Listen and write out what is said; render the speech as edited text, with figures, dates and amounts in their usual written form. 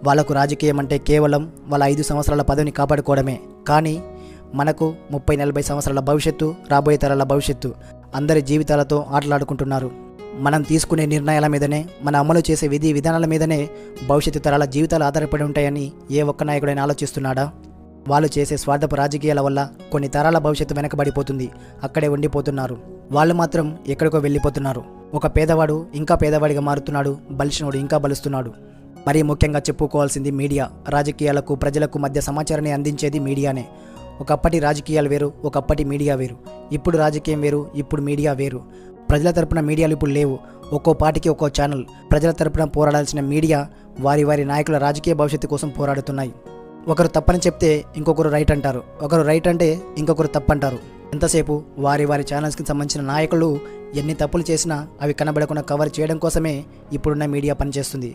వాళ్ళకు రాజకీయం అంటే కేవలం వాళ్ళ 5 సంవత్సరాల పదవిని కాపాడుకోవడమే. కానీ మనకు 30-40 సంవత్సరాల భవిష్యత్తు, రాబోయే తరాల భవిష్యత్తు, అందరి జీవితాలతో ఆటలాడుకుంటున్నారు. మనం తీసుకునే నిర్ణయాల మీదనే, మన అమలు చేసే విధి విధానాల మీదనే భవిష్యత్తు తరాల జీవితాలు ఆధారపడి ఉంటాయని ఏ ఒక్క నాయకుడైనా ఆలోచిస్తున్నాడా? వాళ్ళు చేసే స్వార్థపు రాజకీయాల వల్ల కొన్ని తరాల భవిష్యత్తు వెనకబడిపోతుంది. అక్కడే ఉండిపోతున్నారు. వాళ్ళు మాత్రం ఎక్కడికో వెళ్ళిపోతున్నారు. ఒక పేదవాడు ఇంకా పేదవాడిగా మారుతున్నాడు, బలిసినోడు ఇంకా బలుస్తున్నాడు. మరీ ముఖ్యంగా చెప్పుకోవాల్సింది మీడియా. రాజకీయాలకు, ప్రజలకు మధ్య సమాచారాన్ని అందించేది మీడియానే. ఒకప్పటి రాజకీయాలు వేరు, ఒకప్పటి మీడియా వేరు. ఇప్పుడు రాజకీయం వేరు, ఇప్పుడు మీడియా వేరు. ప్రజల తరపున మీడియాలు ఇప్పుడు లేవు. ఒక్కో పార్టీకి ఒక్కో ఛానల్. ప్రజల తరపున పోరాడాల్సిన మీడియా వారి వారి నాయకుల రాజకీయ భవిష్యత్తు కోసం పోరాడుతున్నాయి. ఒకరు తప్పని చెప్తే ఇంకొకరు రైట్ అంటారు, ఒకరు రైట్ అంటే ఇంకొకరు తప్పంటారు. ఎంతసేపు వారి వారి ఛానల్స్కి సంబంధించిన నాయకులు ఎన్ని తప్పులు చేసినా అవి కనబడకుండా కవర్ చేయడం కోసమే ఇప్పుడున్న మీడియా పనిచేస్తుంది.